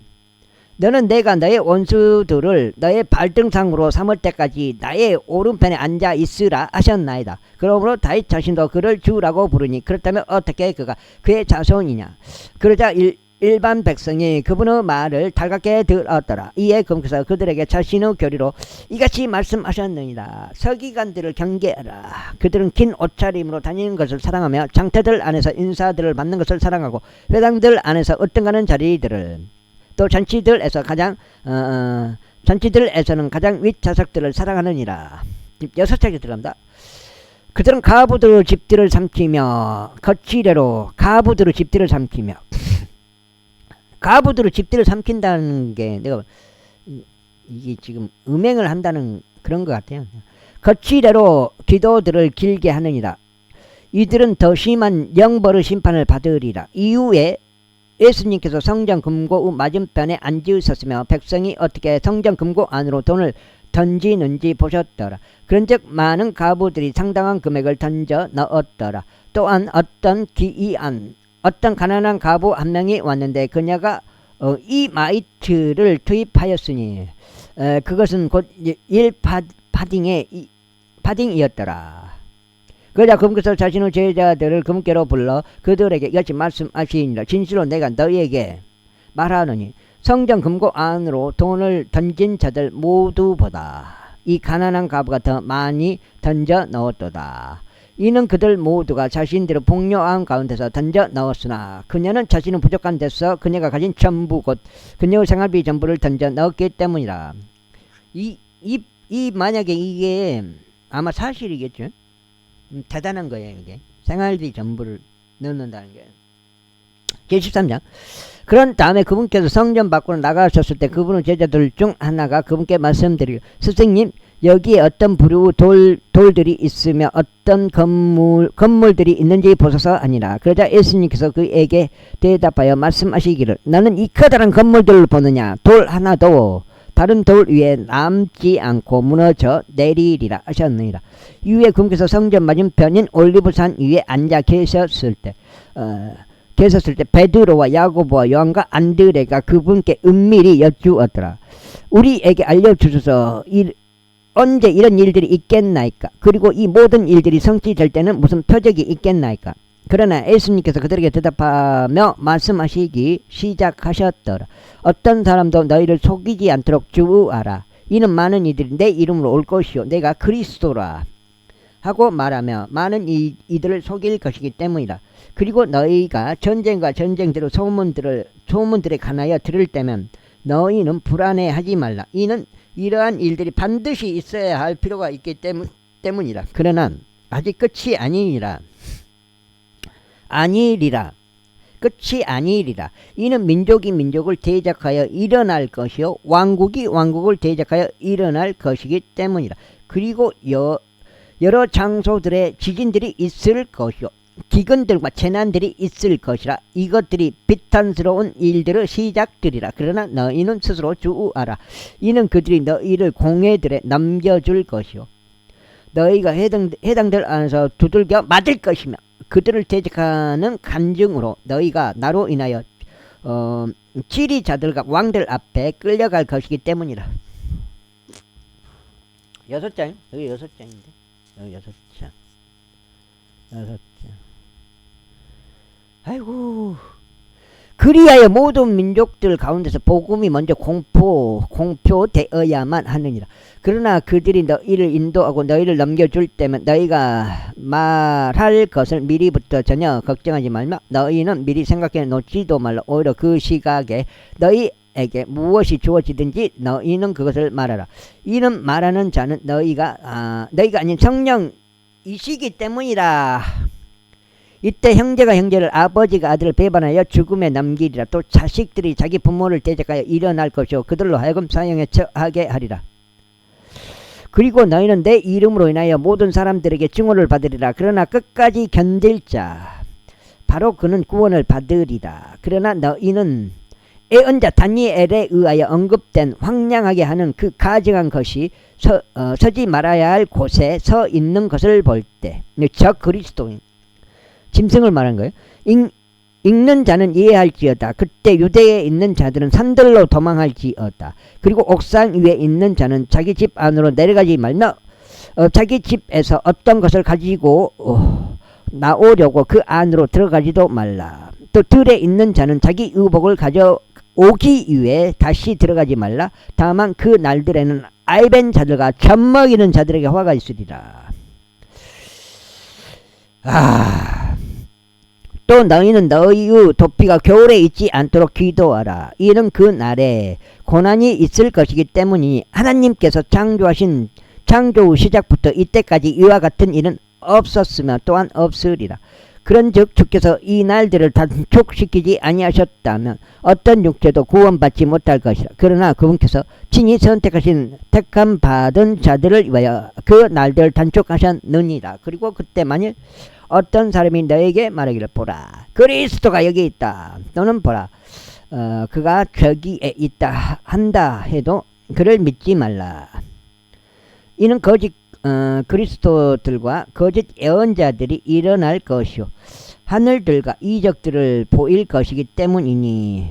너는 내가 너의 원수들을 너의 발등상으로 삼을 때까지 나의 오른편에 앉아 있으라 하셨나이다. 그러므로 다윗 자신도 그를 주라고 부르니 그렇다면 어떻게 그가 그의 자손이냐. 그러자 일반 백성이 그분의 말을 달갑게 들었더라. 이에 그분께서 그들에게 자신의 교리로 이같이 말씀하셨느니라. 서기관들을 경계하라. 그들은 긴 옷차림으로 다니는 것을 사랑하며 장터들 안에서 인사들을 받는 것을 사랑하고 회당들 안에서 으뜸가는 자리들을 또 잔치들에서는 가장 윗 좌석들을 사랑하느니라. 6장에 들어갑니다. 그들은 가부들로 집들을 삼키며 거칠애로 가부들로 집들을 삼키며 가부들로 집들을 삼킨다는 게 내가 이게 지금 음행을 한다는 그런 것 같아요. 거칠애로 기도들을 길게 하느니라. 이들은 더 심한 영벌의 심판을 받으리라. 이후에 예수님께서 성전 금고 맞은편에 앉으셨으며 백성이 어떻게 성전 금고 안으로 돈을 던지는지 보셨더라. 그런즉 많은 가부들이 상당한 금액을 던져 넣었더라. 또한 어떤 가난한 가부 한 명이 왔는데 그녀가 이 마이트를 투입하였으니 그것은 곧 파딩이었더라. 그러자 금께서 자신의 제자들을 금께로 불러 그들에게 이같이 말씀하시니라. 진실로 내가 너희에게 말하노니 성전 금고 안으로 돈을 던진 자들 모두보다 이 가난한 가부가 더 많이 던져 넣었도다. 이는 그들 모두가 자신들의 풍요한 가운데서 던져 넣었으나 그녀는 자신은 부족한 데서 그녀가 가진 전부 곧 그녀의 생활비 전부를 던져 넣었기 때문이라. 만약에 이게 아마 사실이겠죠. 대단한 거예요. 이게 생활비 전부를 넣는다는 게. 제13장. 그런 다음에 그분께서 성전 밖으로 나가셨을 때 그분의 제자들 중 하나가 그분께 말씀드리고 스승님 여기에 어떤 부류 돌들이 있으며 어떤 건물들이 있는지 보소서 아니라. 그러자 예수님께서 그에게 대답하여 말씀하시기를 너는 이 커다란 건물들을 보느냐. 돌 하나도 다른 돌 위에 남지 않고 무너져 내리리라 하셨느니라. 이후에 그분께서 성전 맞은편인 올리브산 위에 앉아 계셨을 때 베드로와 야고보와 요한과 안드레가 그분께 은밀히 여쭈었더라. 우리에게 알려주소서. 언제 이런 일들이 있겠나이까? 그리고 이 모든 일들이 성취될 때는 무슨 표적이 있겠나이까? 그러나 예수님께서 그들에게 대답하며 말씀하시기 시작하셨더라. 어떤 사람도 너희를 속이지 않도록 주의하라. 이는 많은 이들이 내 이름으로 올 것이요 내가 그리스도라 하고 말하며 많은 이들을 속일 것이기 때문이라. 그리고 너희가 전쟁과 전쟁대로 소문들에 관하여 들을 때면 너희는 불안해하지 말라. 이는 이러한 일들이 반드시 있어야 할 필요가 있기 때문이라. 그러나 아직 끝이 아니리라. 끝이 아니리라. 이는 민족이 민족을 대적하여 일어날 것이요 왕국이 왕국을 대적하여 일어날 것이기 때문이라. 그리고 여러 장소들의 지진들이 있을 것이요 기근들과 재난들이 있을 것이라. 이것들이 비탄스러운 일들의 시작들이라. 그러나 너희는 스스로 주의하라. 이는 그들이 너희를 공회들에 넘겨줄 것이요 너희가 해당들 안에서 두들겨 맞을 것이며 그들을 대적하는 간증으로 너희가 나로 인하여 지리자들과 왕들 앞에 끌려갈 것이기 때문이라. 6장. 여기 6장인데 여기 6장. 아이고. 그리하여 모든 민족들 가운데서 복음이 먼저 공표되어야만 하느니라. 그러나 그들이 너희를 인도하고 너희를 넘겨줄 때면 너희가 말할 것을 미리부터 전혀 걱정하지 말며 너희는 미리 생각해 놓지도 말라. 오히려 그 시각에 너희에게 무엇이 주어지든지 너희는 그것을 말하라. 이는 말하는 자는 너희가 아닌 성령이시기 때문이라. 이때 형제가 형제를 아버지가 아들을 배반하여 죽음에 넘기리라. 또 자식들이 자기 부모를 대적하여 일어날 것이요 그들로 하여금 사형에 처하게 하리라. 그리고 너희는 내 이름으로 인하여 모든 사람들에게 증오를 받으리라. 그러나 끝까지 견딜 자 바로 그는 구원을 받으리라. 그러나 너희는 애언자 다니엘에 의하여 언급된 황량하게 하는 그 가증한 것이 서지 말아야 할 곳에 서 있는 것을 볼 때 저 그리스도인 짐승을 말한 거예요. 읽는 자는 이해할지어다. 그때 유대에 있는 자들은 산들로 도망할지어다. 그리고 옥상 위에 있는 자는 자기 집 안으로 내려가지 말며 자기 집에서 어떤 것을 가지고 나오려고 그 안으로 들어가지도 말라. 또 들에 있는 자는 자기 의복을 가져오기 위해 다시 들어가지 말라. 다만 그 날들에는 아이벤 자들과 젖먹이는 자들에게 화가 있으리라. 또 너희는 너희의 도피가 겨울에 있지 않도록 기도하라. 이는 그 날에 고난이 있을 것이기 때문이니 하나님께서 창조하신 창조 시작부터 이때까지 이와 같은 일은 없었으며 또한 없으리라. 그런즉 주께서 이 날들을 단축시키지 아니하셨다면 어떤 육체도 구원받지 못할 것이라. 그러나 그분께서 친히 선택하신 택함 받은 자들을 위하여 그 날들을 단축하셨느니라. 그리고 그때 만일 어떤 사람이 너에게 말하기를 보라 그리스도가 여기 있다 또는 보라 그가 저기에 있다 한다 해도 그를 믿지 말라. 이는 거짓 그리스도들과 거짓 예언자들이 일어날 것이요 하늘들과 이적들을 보일 것이기 때문이니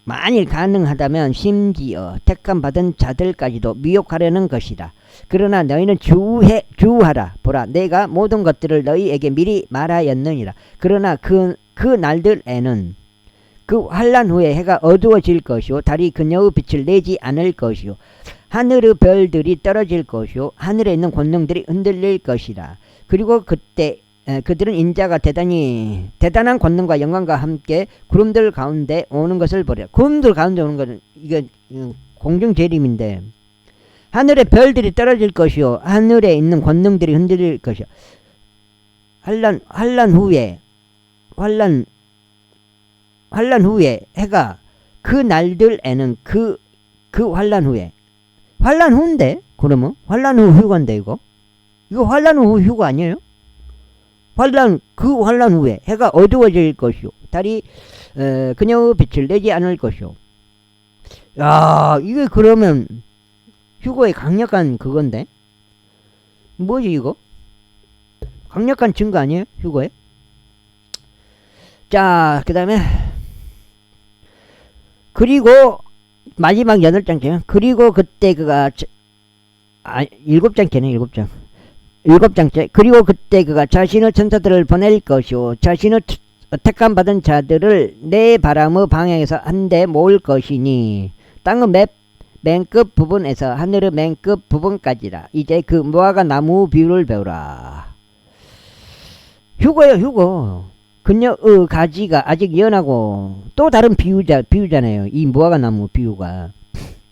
만일 가능하다면 심지어 택함 받은 자들까지도 미혹하려는 것이다. 그러나 너희는 주하라. 보라 내가 모든 것들을 너희에게 미리 말하였느니라. 그러나 그 날들에는 그 환난 후에 해가 어두워질 것이요 달이 그녀의 빛을 내지 않을 것이요 하늘의 별들이 떨어질 것이요 하늘에 있는 권능들이 흔들릴 것이라. 그리고 그때 그들은 인자가 대단한 권능과 영광과 함께 구름들 가운데 오는 것을 보리라. 구름들 가운데 오는 것은 이거 공중 재림인데 하늘의 별들이 떨어질 것이요 하늘에 있는 권능들이 흔들릴 것이요 환난 후에 해가 그 날들에는 그 환난 후인데 그러면 환난 후 휴가인데 이거 환난 후 휴가 아니에요? 환난 후에 해가 어두워질 것이요 달이 그녀의 빛을 내지 않을 것이요. 야 이게 그러면 휴거의 강력한 그건데 뭐지 이거? 강력한 증거 아니에요? 휴거에? 자 그 다음에 그리고 마지막 8장째 그리고 그때 그가 7장째네 7장째 그리고 그때 그가 자신의 천사들을 보낼 것이요 자신의 택함 받은 자들을 내 바람의 방향에서 한데 모을 것이니 땅의 맨 끝 부분에서 하늘의 맨 끝 부분까지라. 이제 그 무화과 나무 비유를 배우라. 휴거예요 휴거. 그녀의 가지가 아직 연하고 또 다른 비유잖아요. 이 무화과 나무 비유가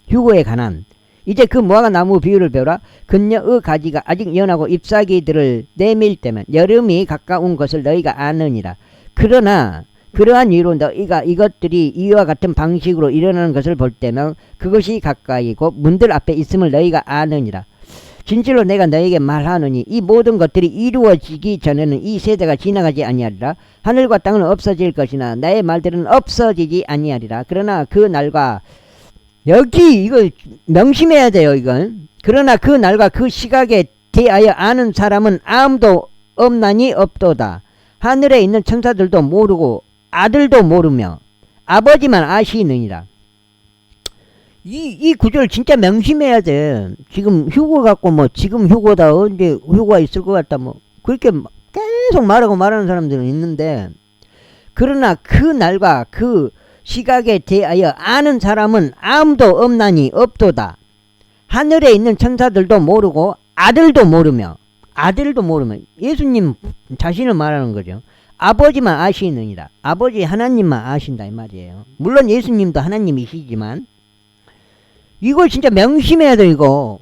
휴거에 관한. 이제 그 무화과 나무 비유를 배우라. 그녀의 가지가 아직 연하고 잎사귀들을 내밀 때면 여름이 가까운 것을 너희가 아느니라. 그러나 그러한 이유로 너희가 이것들이 이와 같은 방식으로 일어나는 것을 볼 때면 그것이 가까이고 문들 앞에 있음을 너희가 아느니라. 진실로 내가 너에게 말하노니 이 모든 것들이 이루어지기 전에는 이 세대가 지나가지 아니하리라. 하늘과 땅은 없어질 것이나 나의 말들은 없어지지 아니하리라. 그러나 그 날과 여기 이거 명심해야 돼요. 이건 그러나 그 날과 그 시각에 대하여 아는 사람은 아무도 없나니 없도다. 하늘에 있는 천사들도 모르고 아들도 모르며 아버지만 아시느니라. 이 구절 진짜 명심해야 돼. 지금 휴거 갖고 뭐 지금 휴거다 언제 휴거가 있을 것 같다 뭐 그렇게 계속 말하는 사람들은 있는데 그러나 그 날과 그 시각에 대하여 아는 사람은 아무도 없나니 없도다. 하늘에 있는 천사들도 모르고 아들도 모르며 예수님 자신을 말하는 거죠. 아버지만 아시느니라. 아버지 하나님만 아신다 이 말이에요. 물론 예수님도 하나님이시지만 이걸 진짜 명심해야 돼. 이거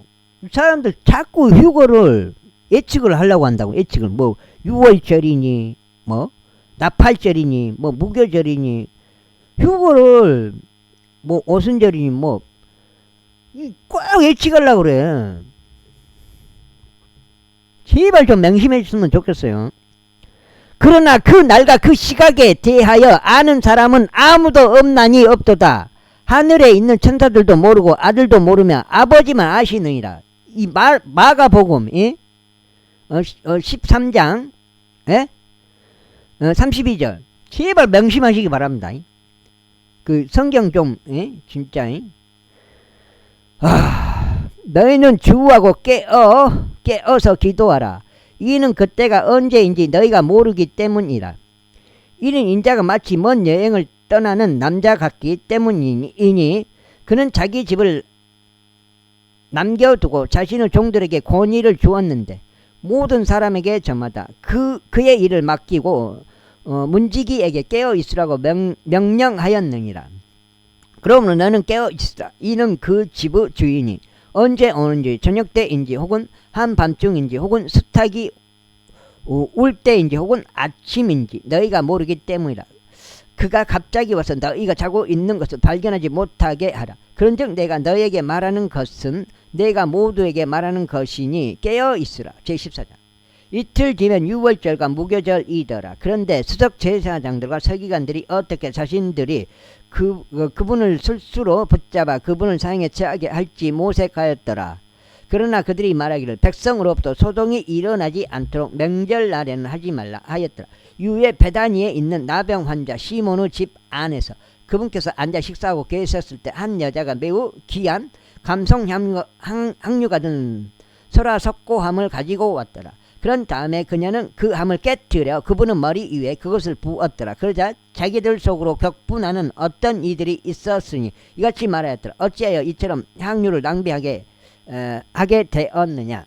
사람들 자꾸 휴거를 예측을 하려고 한다고. 예측을 뭐 6월절이니 뭐 나팔절이니 뭐 무교절이니 휴거를 뭐 오순절이니 뭐 꼭 예측하려고 그래. 제발 좀 명심해 줬으면 좋겠어요. 그러나 그 날과 그 시각에 대하여 아는 사람은 아무도 없나니 없도다. 하늘에 있는 천사들도 모르고 아들도 모르며 아버지만 아시느니라. 이 마가복음 13장 32절 제발 명심하시기 바랍니다. 그 성경 좀 진짜 너희는 주하고 깨어서 기도하라. 이는 그때가 언제인지 너희가 모르기 때문이라. 이는 인자가 마치 먼 여행을 떠나는 남자 같기 때문이니 그는 자기 집을 남겨두고 자신의 종들에게 권위를 주었는데 모든 사람에게 저마다 그의 일을 맡기고 문지기에게 깨어 있으라고 명령하였느니라. 그러므로 너는 깨어 있으라. 이는 그 집의 주인이 언제 오는지 저녁 때인지 혹은 한밤중인지 혹은 수탉이 울 때인지 혹은 아침인지 너희가 모르기 때문이라. 그가 갑자기 와서 너희가 자고 있는 것을 발견하지 못하게 하라. 그런즉 내가 너에게 말하는 것은 내가 모두에게 말하는 것이니 깨어 있으라. 제14장. 이틀 뒤면 유월절과 무교절이더라. 그런데 수석 제사장들과 서기관들이 어떻게 자신들이 그분을 술수로 붙잡아 그분을 사형에 처하게 할지 모색하였더라. 그러나 그들이 말하기를 백성으로부터 소동이 일어나지 않도록 명절날에는 하지 말라 하였더라. 이후에 베다니에 있는 나병 환자 시몬의 집 안에서 그분께서 앉아 식사하고 계셨을 때 한 여자가 매우 귀한 감성 향유가 든 소라석고함을 가지고 왔더라. 그런 다음에 그녀는 그 함을 깨뜨려 그분의 머리 위에 그것을 부었더라. 그러자 자기들 속으로 격분하는 어떤 이들이 있었으니 이같이 말하였더라. 어찌하여 이처럼 향유를 낭비하게 하게 되었느냐.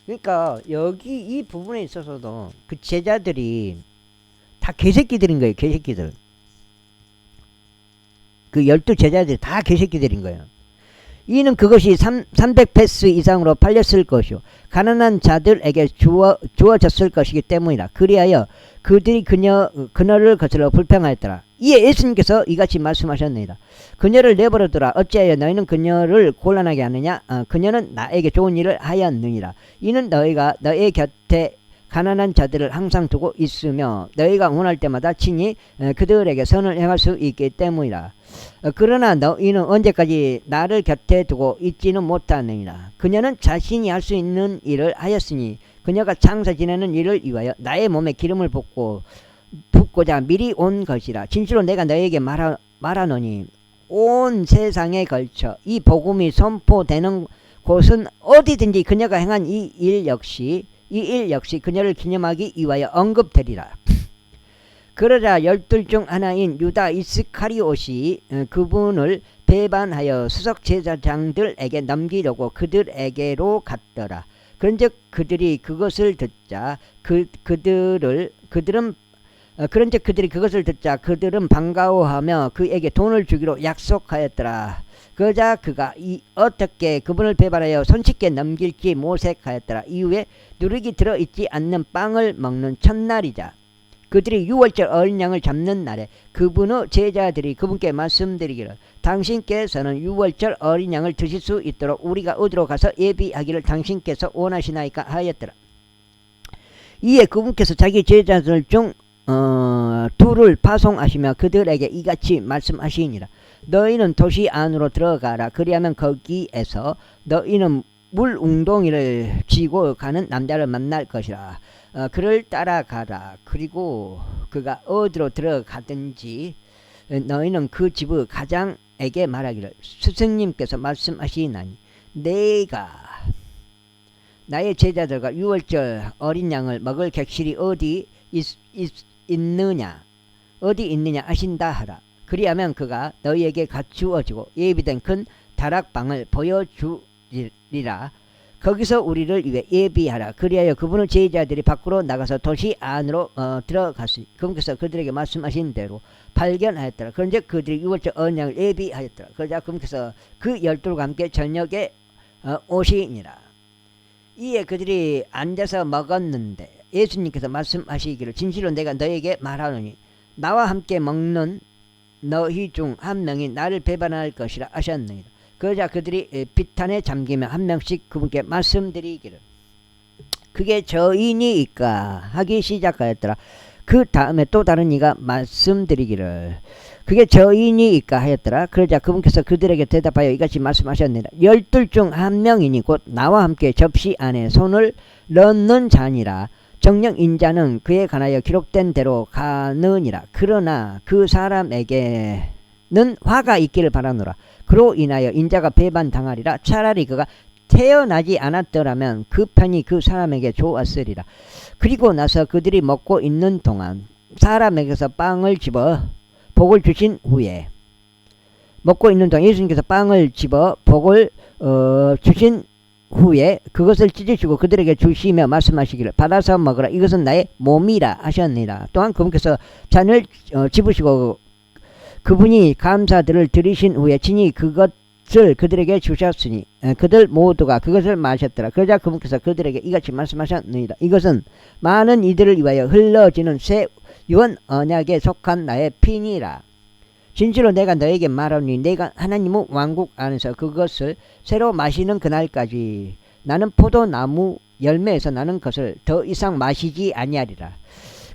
그러니까 여기 이 부분에 있어서도 그 제자들이 다 개새끼들인 거예요. 개새끼들. 그 12제자들이 다 개새끼들인 거예요. 이는 그것이 300패스 이상으로 팔렸을 것이요 가난한 자들에게 주어졌을 것이기 때문이라. 그리하여 그들이 그녀를 거슬러 불평하였더라. 이에 예수님께서 이같이 말씀하셨느니라. 그녀를 내버려두라. 어찌하여 너희는 그녀를 곤란하게 하느냐. 그녀는 나에게 좋은 일을 하였느니라. 이는 너희가 너희 곁에 가난한 자들을 항상 두고 있으며 너희가 원할 때마다 친히 그들에게 선을 행할 수 있기 때문이라. 그러나 너희는 언제까지 나를 곁에 두고 있지는 못하느니라. 그녀는 자신이 할 수 있는 일을 하였으니 그녀가 장사 지내는 일을 위하여 나의 몸에 기름을 붓고자 미리 온 것이라. 진실로 내가 너희에게 말하노니 온 세상에 걸쳐 이 복음이 선포되는 곳은 어디든지 그녀가 행한 이 일 역시 그녀를 기념하기 위하여 언급되리라. 그러자 12 중 하나인 유다 이스카리옷이 그분을 배반하여 수석 제사장들에게 넘기려고 그들에게로 갔더라. 그런즉 그들이 그것을 듣자 그들은 반가워하며 그에게 돈을 주기로 약속하였더라. 그러자 그가 어떻게 그분을 배반하여 손쉽게 넘길지 모색하였더라. 이후에 누룩이 들어있지 않는 빵을 먹는 첫날이자 그들이 유월절 어린 양을 잡는 날에 그분의 제자들이 그분께 말씀드리기를 당신께서는 유월절 어린 양을 드실 수 있도록 우리가 어디로 가서 예비하기를 당신께서 원하시나이까 하였더라. 이에 그분께서 자기 제자들 중 둘을 파송하시며 그들에게 이같이 말씀하시니라. 너희는 도시 안으로 들어가라. 그리하면 거기에서 너희는 물 웅덩이를 쥐고 가는 남자를 만날 것이라. 그를 따라가라. 그리고 그가 어디로 들어가든지 너희는 그 집의 가장에게 말하기를 스승님께서 말씀하시나니 내가 나의 제자들과 유월절 어린 양을 먹을 객실이 어디 있느냐 아신다 하라. 그리하면 그가 너희에게 갖추어지고 예비된 큰 다락방을 보여주리라. 거기서 우리를 위해 예비하라. 그리하여 그분의 제자들이 밖으로 나가서 도시 안으로 들어갔으니 그분께서 그들에게 말씀하신 대로 발견하였더라. 그런데 그들이 유월절 어린 양을 예비하였더라. 그러자 그분께서 그 12과 함께 저녁에 오시니라. 이에 그들이 앉아서 먹었는데 예수님께서 말씀하시기를 진실로 내가 너에게 말하노니 나와 함께 먹는 너희 중 한 명이 나를 배반할 것이라 하셨느니라. 그러자 그들이 비탄에 잠기며 한 명씩 그분께 말씀드리기를 그게 저인이니까 하기 시작하였더라. 그 다음에 또 다른 이가 말씀드리기를 그게 저인이니까 하였더라. 그러자 그분께서 그들에게 대답하여 이같이 말씀하셨느니라. 12 중 한 명이니 곧 나와 함께 접시 안에 손을 넣는 자니라. 정녕 인자는 그에 관하여 기록된 대로 가느니라. 그러나 그 사람에게는 화가 있기를 바라노라. 그로 인하여 인자가 배반당하리라. 차라리 그가 태어나지 않았더라면 그 편이 그 사람에게 좋았으리라. 그리고 나서 그들이 먹고 있는 동안 사람에게서 빵을 집어 복을 주신 후에 먹고 있는 동안 예수님께서 빵을 집어 복을 주신 후에 그것을 찢으시고 그들에게 주시며 말씀하시기를 받아서 먹으라. 이것은 나의 몸이라 하셨느니라. 또한 그분께서 잔을 집으시고 그분이 감사들을 드리신 후에 친히 그것을 것을 그들에게 주셨으니 그들 모두가 그것을 마셨더라. 그러자 그분께서 그들에게 이같이 말씀하셨느니라. 이것은 많은 이들을 위하여 흘러지는 새 유언 언약에 속한 나의 피니라. 진실로 내가 너에게 말하노니 내가 하나님의 왕국 안에서 그것을 새로 마시는 그날까지 나는 포도나무 열매에서 나는 것을 더 이상 마시지 아니하리라.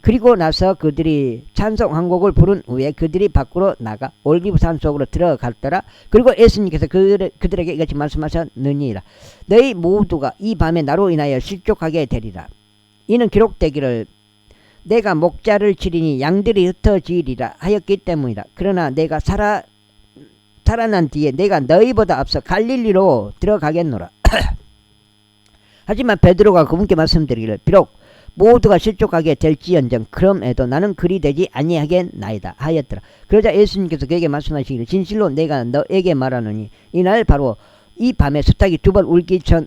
그리고 나서 그들이 찬송 한 곡을 부른 후에 그들이 밖으로 나가 올리브산 속으로 들어갔더라. 그리고 예수님께서 그들에게 이같이 말씀하셨느니라. 너희 모두가 이 밤에 나로 인하여 실족하게 되리라. 이는 기록되기를 내가 목자를 치리니 양들이 흩어지리라 하였기 때문이라. 그러나 내가 살아난 뒤에 내가 너희보다 앞서 갈릴리로 들어가겠노라. 하지만 베드로가 그분께 말씀드리기를 비록 모두가 실족하게 될지언정 그럼에도 나는 그리 되지 아니하겠나이다 하였더라. 그러자 예수님께서 그에게 말씀하시기를 진실로 내가 너에게 말하노니 이날 바로 이 밤에 수탉이 2번 울기 전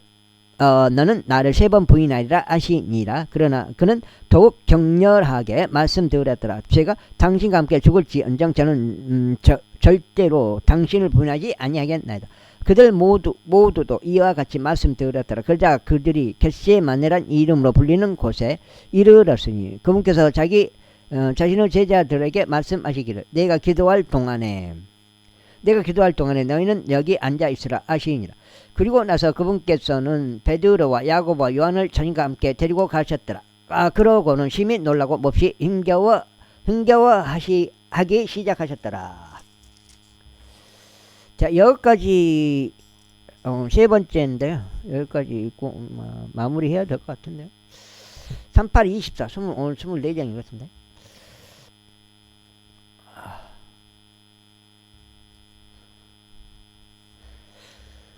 너는 나를 3번 부인하리라 하시니라. 그러나 그는 더욱 격렬하게 말씀드렸더라. 제가 당신과 함께 죽을지언정 저는 절대로 당신을 부인하지 아니하겠나이다. 그들 모두도 이와 같이 말씀드렸더라. 그러자 그들이 겟세마네란 이름으로 불리는 곳에 이르렀으니 그분께서 자신의 제자들에게 말씀하시기를 내가 기도할 동안에 너희는 여기 앉아 있으라 하시니라. 그리고 나서 그분께서는 베드로와 야고보와 요한을 자신과 함께 데리고 가셨더라. 그러고는 심히 놀라고 몹시 흥겨워하기 시작하셨더라. 자, 여기까지 3번째인데요. 여기까지 읽고 마무리해야 될 것 같은데요. 38, 24, 오늘 24장인 것 같은데.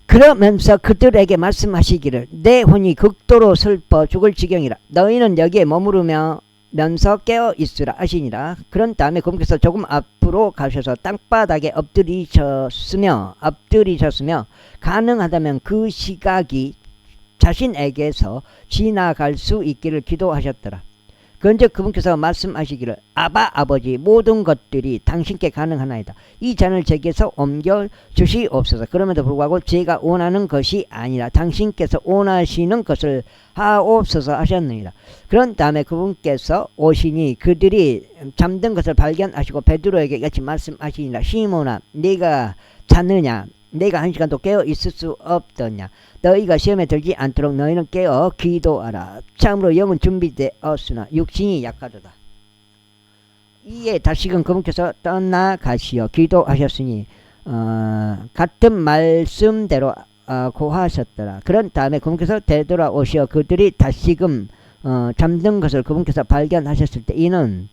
그러면서 그들에게 말씀하시기를 내 혼이 극도로 슬퍼 죽을 지경이라. 너희는 여기에 머무르면서 깨어 있으라 하시니라. 그런 다음에 그분께서 조금 앞으로 가셔서 땅바닥에 엎드리셨으며 가능하다면 그 시각이 자신에게서 지나갈 수 있기를 기도하셨더라. 그런즉 그분께서 말씀하시기를 아버지 모든 것들이 당신께 가능하나이다. 이 잔을 제게서 옮겨 주시옵소서. 그럼에도 불구하고 제가 원하는 것이 아니라 당신께서 원하시는 것을 하옵소서 하셨느니라. 그런 다음에 그분께서 오시니 그들이 잠든 것을 발견하시고 베드로에게 같이 말씀하시니라. 시몬아 네가 잤느냐? 내가 1시간도 깨어 있을 수 없더냐? 너희가 시험에 들지 않도록 너희는 깨어 기도하라. 참으로 영은 준비되었으나 육신이 약하도다. 이에 다시금 그분께서 떠나가시어 기도하셨으니 같은 말씀대로 고하셨더라. 그런 다음에 그분께서 되돌아오시어 그들이 다시금 잠든 것을 그분께서 발견하셨을 때 이는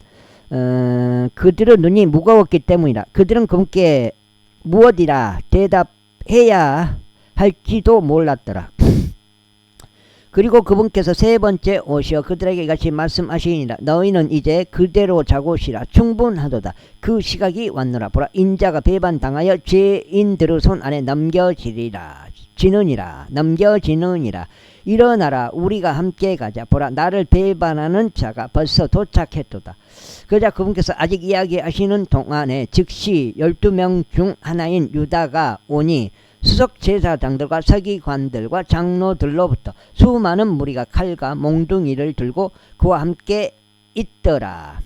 그들의 눈이 무거웠기 때문이라. 그들은 그분께 무엇이라 대답해야 할지도 몰랐더라. 그리고 그분께서 3번째 오시어 그들에게 같이 말씀하시니라. 너희는 이제 그대로 자고 쉬라. 충분하도다. 그 시각이 왔노라. 보라 인자가 배반당하여 죄인들의 손 안에 넘겨지니라. 일어나라 우리가 함께 가자. 보라 나를 배반하는 자가 벌써 도착했도다. 그러자 그분께서 아직 이야기하시는 동안에 즉시 12명 중 하나인 유다가 오니 수석제사장들과 서기관들과 장로들로부터 수많은 무리가 칼과 몽둥이를 들고 그와 함께 있더라.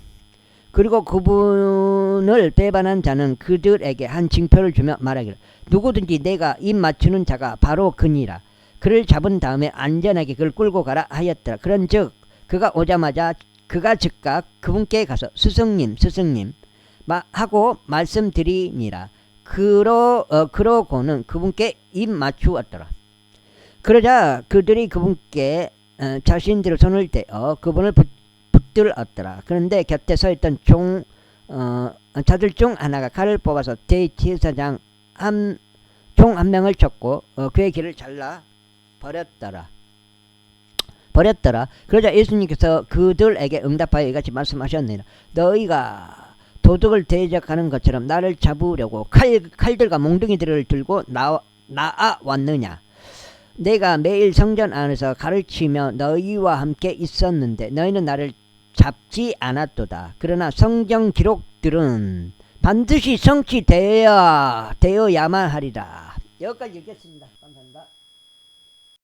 그리고 그분을 배반한 자는 그들에게 한 징표를 주며 말하기를 누구든지 내가 입 맞추는 자가 바로 그니라. 그를 잡은 다음에 안전하게 그를 끌고 가라 하였더라. 그런즉 그가 오자마자 그가 즉각 그분께 가서 스승님 하고 말씀드리니라. 그러고는 그분께 입 맞추었더라. 그러자 그들이 그분께 자신들의 손을 대어 그분을 붙들었더라. 그런데 곁에 서 있던 자들 중 하나가 칼을 뽑아서 대제사장 총 한 명을 쳤고 그의 귀를 잘라 버렸더라. 그러자 예수님께서 그들에게 응답하여 이같이 말씀하셨느니라. 너희가 도둑을 대적하는 것처럼 나를 잡으려고 칼들과 몽둥이들을 들고 나아왔느냐? 내가 매일 성전 안에서 가르치며 너희와 함께 있었는데 너희는 나를 잡지 않았도다. 그러나 성경 기록들은 반드시 성취되어야만 하리라. 여기까지 읽겠습니다. 감사합니다.